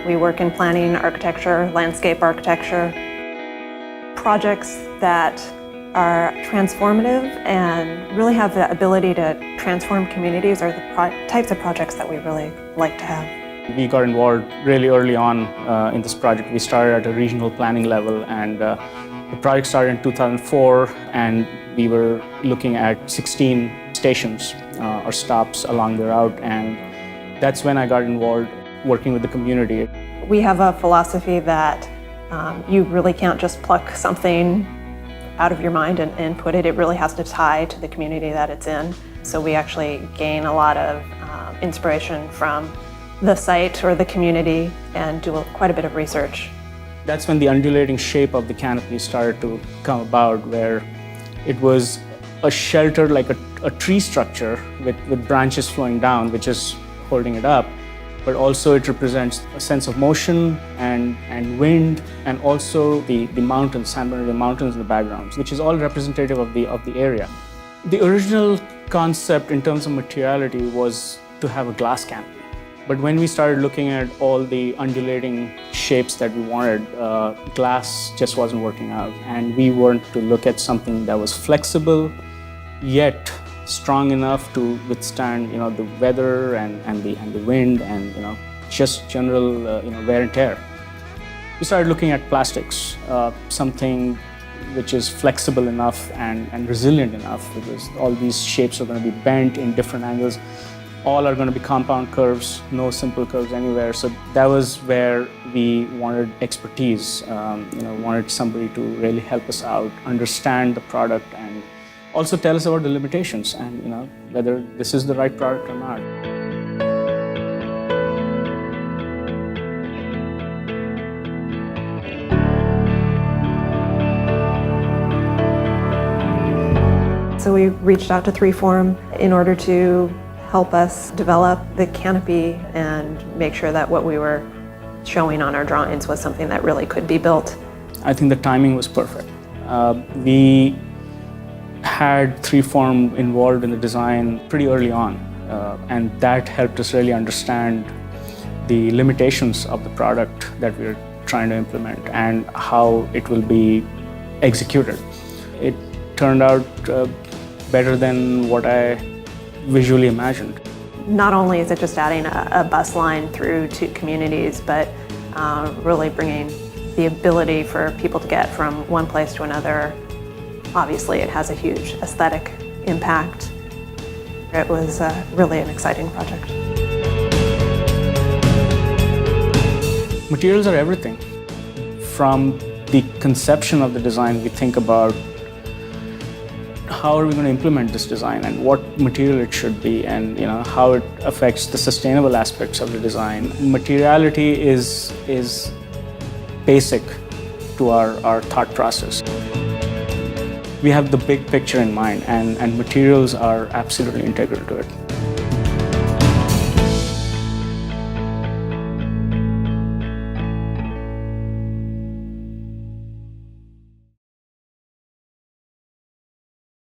We work in planning, architecture, landscape architecture. Projects that are transformative and really have the ability to transform communities are the types of projects that we really like to have. We got involved really early on in this project. We started at a regional planning level, and the project started in 2004, and we were looking at 16 stations or stops along the route, and that's when I got involved working with the community. We have a philosophy that you really can't just pluck something out of your mind and put it. It really has to tie to the community that it's in. So we actually gain a lot of inspiration from the site or the community and do quite a bit of research. That's when the undulating shape of the canopy started to come about, where it was a shelter like a tree structure with branches flowing down, which is holding it up. But also it represents a sense of motion and wind, and also the mountains, San Bernardino Mountains in the background, which is all representative of the area. The original concept in terms of materiality was to have a glass canopy. But when we started looking at all the undulating shapes that we wanted, glass just wasn't working out. And we wanted to look at something that was flexible, yet strong enough to withstand, the weather and the wind and just general wear and tear. We started looking at plastics, something which is flexible enough and resilient enough, because all these shapes are going to be bent in different angles. All are going to be compound curves, no simple curves anywhere. So that was where we wanted expertise. Wanted somebody to really help us out, understand the product, and also tell us about the limitations and whether this is the right product or not. So we reached out to 3Form in order to help us develop the canopy and make sure that what we were showing on our drawings was something that really could be built. I think the timing was perfect. We had 3Form involved in the design pretty early on, and that helped us really understand the limitations of the product that we're trying to implement and how it will be executed. It turned out better than what I visually imagined. Not only is it just adding a bus line through to communities, but really bringing the ability for people to get from one place to another. Obviously, it has a huge aesthetic impact. It was really an exciting project. Materials are everything. From the conception of the design, we think about how are we going to implement this design and what material it should be, and how it affects the sustainable aspects of the design. Materiality is basic to our thought process. We have the big picture in mind, and materials are absolutely integral to it.